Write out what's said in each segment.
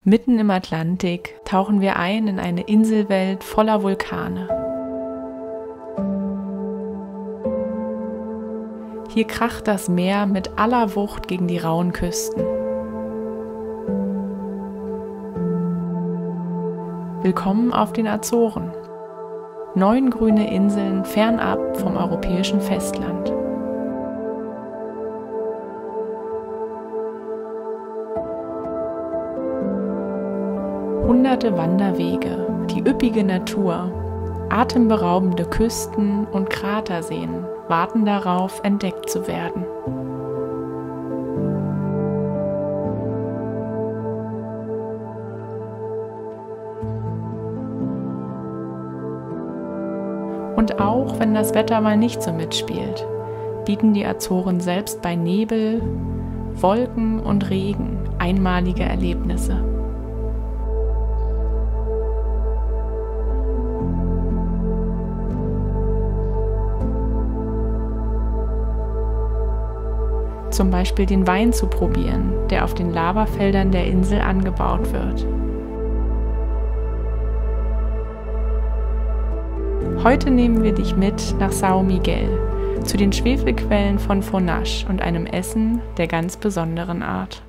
Mitten im Atlantik tauchen wir ein in eine Inselwelt voller Vulkane. Hier kracht das Meer mit aller Wucht gegen die rauen Küsten. Willkommen auf den Azoren. 9 grüne Inseln fernab vom europäischen Festland. Hunderte Wanderwege, die üppige Natur, atemberaubende Küsten und Kraterseen warten darauf, entdeckt zu werden. Und auch wenn das Wetter mal nicht so mitspielt, bieten die Azoren selbst bei Nebel, Wolken und Regen einmalige Erlebnisse. Zum Beispiel den Wein zu probieren, der auf den Lavafeldern der Insel angebaut wird. Heute nehmen wir dich mit nach São Miguel, zu den Schwefelquellen von Fonache und einem Essen der ganz besonderen Art.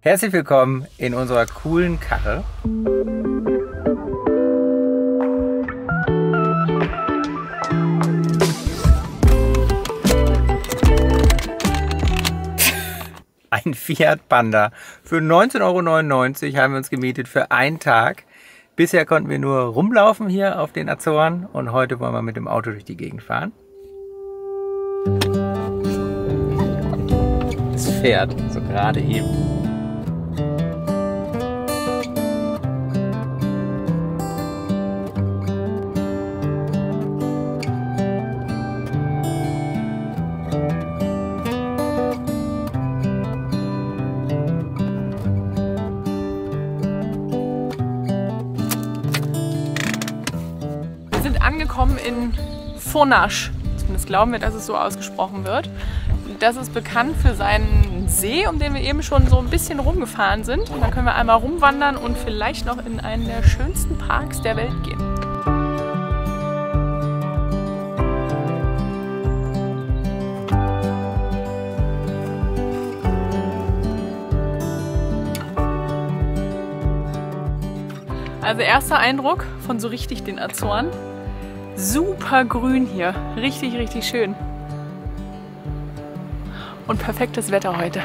Herzlich willkommen in unserer coolen Karre. Ein Fiat Panda. Für 19,99 € haben wir uns gemietet für einen Tag. Bisher konnten wir nur rumlaufen hier auf den Azoren und heute wollen wir mit dem Auto durch die Gegend fahren. Es fährt, so gerade eben. Angekommen in Fonache. Zumindest glauben wir, dass es so ausgesprochen wird. Das ist bekannt für seinen See, um den wir eben schon so ein bisschen rumgefahren sind. Und dann können wir einmal rumwandern und vielleicht noch in einen der schönsten Parks der Welt gehen. Also erster Eindruck von so richtig den Azoren. Super grün hier, richtig, richtig schön. Und perfektes Wetter heute.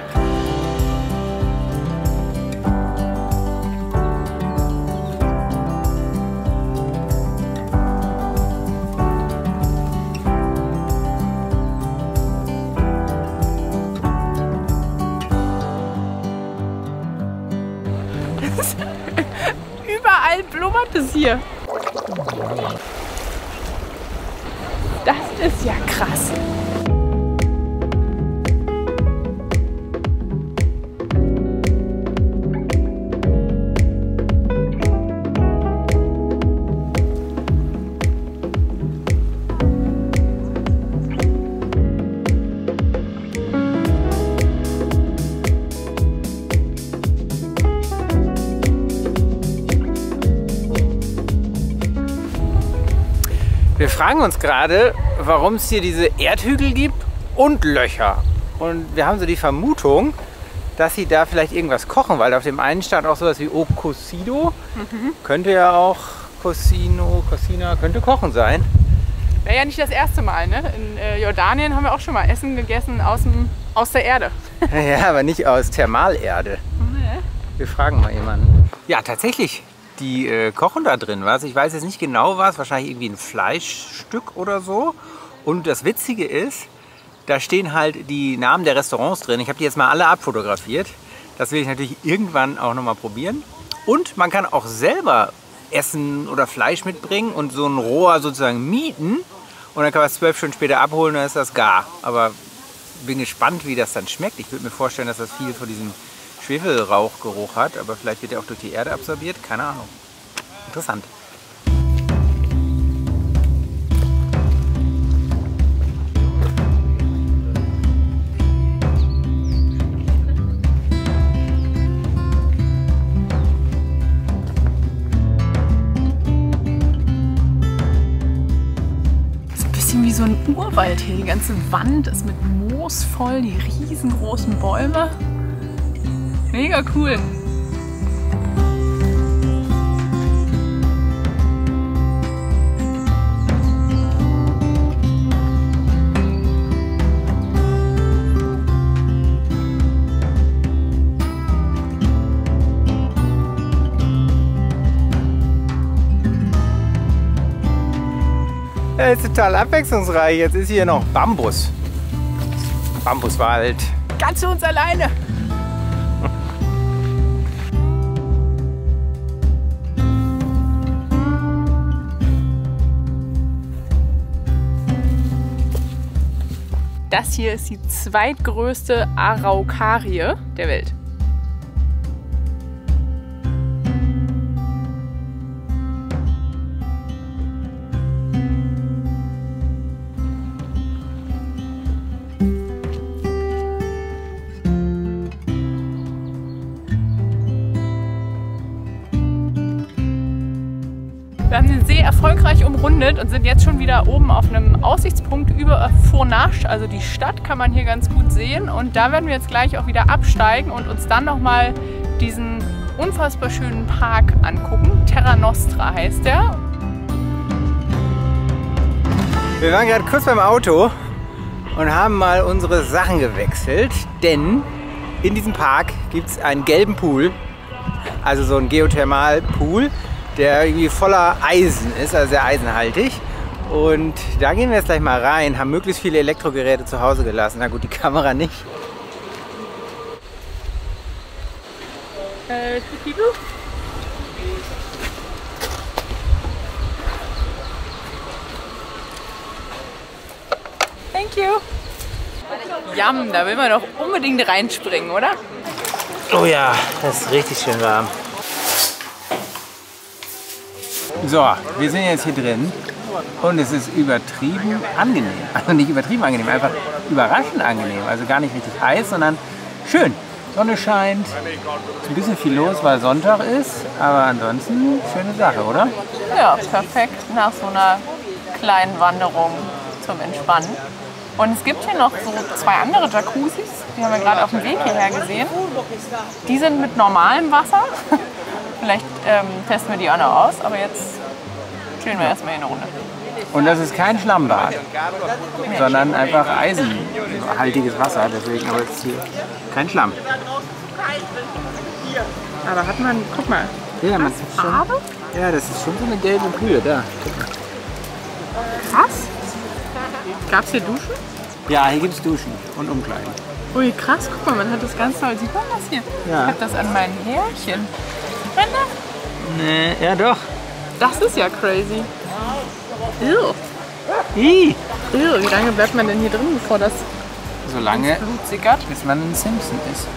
Überall blubbert es hier. Das ist ja krass. Wir fragen uns gerade, warum es hier diese Erdhügel gibt und Löcher. Und wir haben so die Vermutung, dass sie da vielleicht irgendwas kochen, weil auf dem einen stand auch sowas wie O Cocido. Könnte ja auch Cocina, könnte kochen sein. Wäre ja nicht das erste Mal, ne? In Jordanien haben wir auch schon mal Essen gegessen aus der Erde. Ja, aber nicht aus Thermalerde. Wir fragen mal jemanden. Ja, tatsächlich. Die kochen da drin was. Ich weiß jetzt nicht genau was. Wahrscheinlich irgendwie ein Fleischstück oder so. Und das Witzige ist, da stehen halt die Namen der Restaurants drin. Ich habe die jetzt mal alle abfotografiert. Das will ich natürlich irgendwann auch nochmal probieren. Und man kann auch selber Essen oder Fleisch mitbringen und so ein Rohr sozusagen mieten. Und dann kann man es 12 Stunden später abholen und dann ist das gar. Aber bin gespannt, wie das dann schmeckt. Ich würde mir vorstellen, dass das viel von diesem Schwefelrauchgeruch hat, aber vielleicht wird er auch durch die Erde absorbiert, keine Ahnung. Interessant. Urwald hier. Die ganze Wand ist mit Moos voll, die riesengroßen Bäume. Mega cool. Ja, ist total abwechslungsreich. Jetzt ist hier noch Bambus. Bambuswald. Ganz für uns alleine. Das hier ist die zweitgrößte Araukarie der Welt. Wir haben den See erfolgreich umrundet und sind jetzt schon wieder oben auf einem Aussichtspunkt über Fournache, also die Stadt kann man hier ganz gut sehen. Und da werden wir jetzt gleich auch wieder absteigen und uns dann nochmal diesen unfassbar schönen Park angucken. Terra Nostra heißt der. Wir waren gerade kurz beim Auto und haben mal unsere Sachen gewechselt, denn in diesem Park gibt es einen gelben Pool, also so ein Geothermalpool, der irgendwie voller Eisen ist, also sehr eisenhaltig. Und da gehen wir jetzt gleich mal rein, haben möglichst viele Elektrogeräte zu Hause gelassen. Na gut, die Kamera nicht. Thank you. Yum, da will man doch unbedingt reinspringen, oder? Oh ja, das ist richtig schön warm. So, wir sind jetzt hier drin und es ist übertrieben angenehm. Also nicht übertrieben angenehm, einfach überraschend angenehm. Also gar nicht richtig heiß, sondern schön. Sonne scheint, ist ein bisschen viel los, weil Sonntag ist, aber ansonsten schöne Sache, oder? Ja, perfekt nach so einer kleinen Wanderung zum Entspannen. Und es gibt hier noch so zwei andere Jacuzzis, die haben wir gerade auf dem Weg hierher gesehen. Die sind mit normalem Wasser. Vielleicht testen wir die auch noch aus, aber jetzt chillen wir erstmal hier eine Runde. Und das ist kein Schlammbad, sondern einfach eisenhaltiges Wasser, deswegen aber jetzt hier kein Schlamm. Aber hat man, guck mal, Ja, man Farbe? Ja, das ist schon so eine gelbe Brühe da. Krass. Gab's hier Duschen? Ja, hier gibt es Duschen und Umkleiden. Ui, krass, guck mal, man hat das ganz toll. Sieht man das hier? Ja. Ich hab das an meinen Härchen. Brenda? Nee, ja doch. Das ist ja crazy. Ew. Ih. Ew, wie lange bleibt man denn hier drin, bevor das So lange, Blut sickert? bis man ein Simpson ist.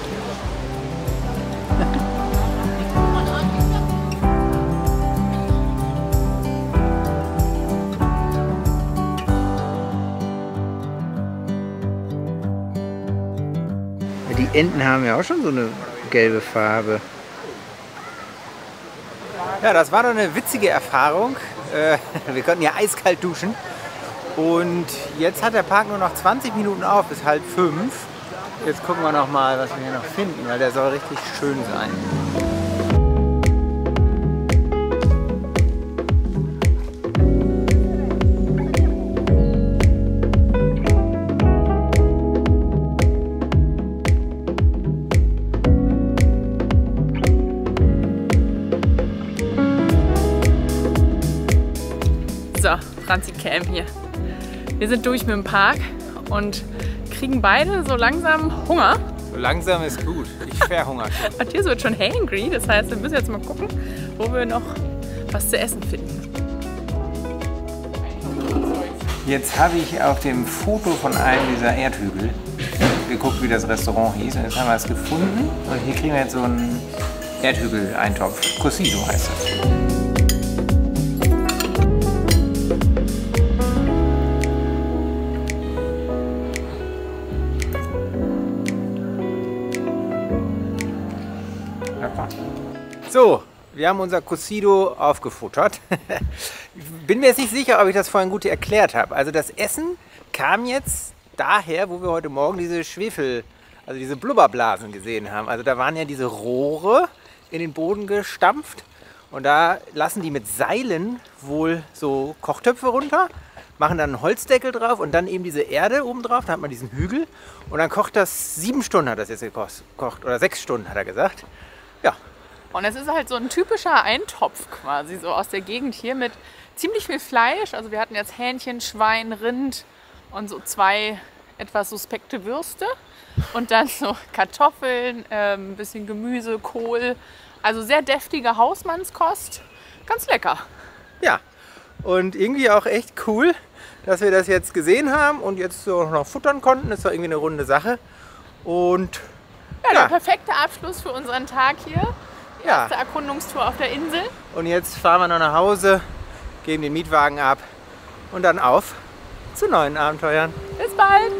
Die Enten haben ja auch schon so eine gelbe Farbe. Ja, das war doch eine witzige Erfahrung. Wir konnten ja eiskalt duschen. Und jetzt hat der Park nur noch 20 Minuten auf, bis 4:30. Jetzt gucken wir noch mal, was wir hier noch finden, weil der soll richtig schön sein. So, Franzi Cam hier. Wir sind durch mit dem Park und kriegen beide so langsam Hunger. So langsam ist gut. Ich verhungere schon. Matthias wird schon hangry, das heißt, wir müssen jetzt mal gucken, wo wir noch was zu essen finden. Jetzt habe ich auf dem Foto von einem dieser Erdhügel geguckt, wie das Restaurant hieß. Und jetzt haben wir es gefunden. Und hier kriegen wir jetzt so einen Erdhügel-Eintopf. Cocido heißt das. So, wir haben unser Cocido aufgefuttert. Bin mir jetzt nicht sicher, ob ich das vorhin gut erklärt habe. Also das Essen kam jetzt daher, wo wir heute Morgen diese also diese Blubberblasen gesehen haben. Also da waren ja diese Rohre in den Boden gestampft und da lassen die mit Seilen wohl so Kochtöpfe runter, machen dann einen Holzdeckel drauf und dann eben diese Erde oben drauf, da hat man diesen Hügel und dann kocht das 7 Stunden, hat das jetzt gekocht oder 6 Stunden, hat er gesagt. Ja. Und es ist halt so ein typischer Eintopf quasi, so aus der Gegend hier mit ziemlich viel Fleisch. Also wir hatten jetzt Hähnchen, Schwein, Rind und so 2 etwas suspekte Würste. Und dann so Kartoffeln, ein bisschen Gemüse, Kohl. Also sehr deftige Hausmannskost. Ganz lecker. Ja, und irgendwie auch echt cool, dass wir das jetzt gesehen haben und jetzt so noch futtern konnten. Das war irgendwie eine runde Sache. Und ja, der perfekte Abschluss für unseren Tag hier. Die Ja. erste Erkundungstour auf der Insel. Und jetzt fahren wir noch nach Hause, geben den Mietwagen ab und dann auf zu neuen Abenteuern. Bis bald!